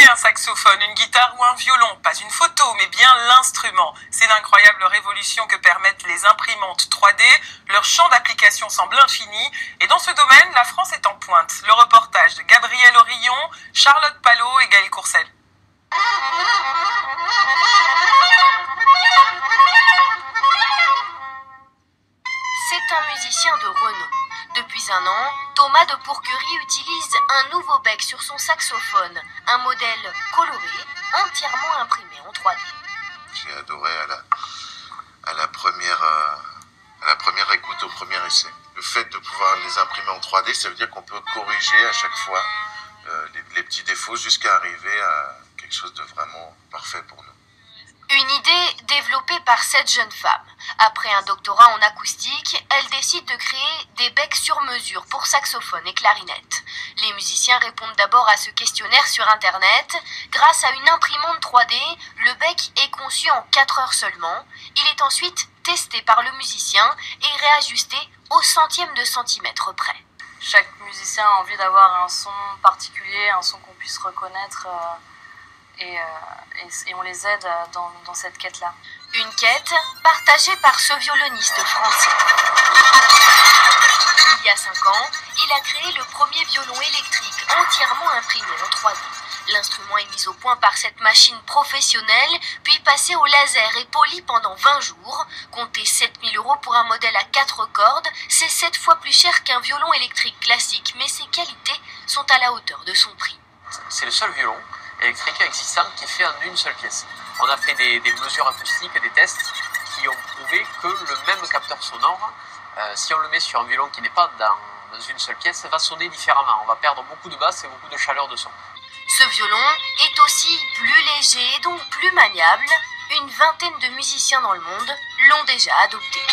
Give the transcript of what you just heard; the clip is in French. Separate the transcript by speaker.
Speaker 1: qu'est un saxophone, une guitare ou un violon? Pas une photo, mais bien l'instrument. C'est l'incroyable révolution que permettent les imprimantes 3D. Leur champ d'application semble infini. Et dans ce domaine, la France est en pointe. Le reportage de Gabriel Aurillon, Charlotte Palot et Gaël Courcel.
Speaker 2: C'est un musicien de renom. Depuis un an, Thomas de Pourquerie utilise un nouveau bec sur son saxophone, un modèle coloré, entièrement imprimé en 3D.
Speaker 3: J'ai adoré à la première écoute, au premier essai. Le fait de pouvoir les imprimer en 3D, ça veut dire qu'on peut corriger à chaque fois les petits défauts jusqu'à arriver à quelque chose de vraiment parfait pour nous.
Speaker 2: Une idée développée par cette jeune femme. Après un doctorat en acoustique, elle décide de créer des becs sur mesure pour saxophone et clarinette. Les musiciens répondent d'abord à ce questionnaire sur Internet. Grâce à une imprimante 3D, le bec est conçu en 4 heures seulement. Il est ensuite testé par le musicien et réajusté au centième de centimètre près.
Speaker 4: Chaque musicien a envie d'avoir un son particulier, un son qu'on puisse reconnaître. Et on les aide dans cette quête-là.
Speaker 2: Une quête partagée par ce violoniste français. Il y a 5 ans, il a créé le premier violon électrique entièrement imprimé en 3D. L'instrument est mis au point par cette machine professionnelle, puis passé au laser et poli pendant 20 jours. Comptez 7 000 € pour un modèle à 4 cordes, c'est 7 fois plus cher qu'un violon électrique classique, mais ses qualités sont à la hauteur de son prix.
Speaker 5: C'est le seul violon électrique existant qui est fait en une seule pièce. On a fait des mesures acoustiques, des tests qui ont prouvé que le même capteur sonore, si on le met sur un violon qui n'est pas dans une seule pièce, va sonner différemment. On va perdre beaucoup de basse et beaucoup de chaleur de son.
Speaker 2: Ce violon est aussi plus léger, donc plus maniable. Une vingtaine de musiciens dans le monde l'ont déjà adopté.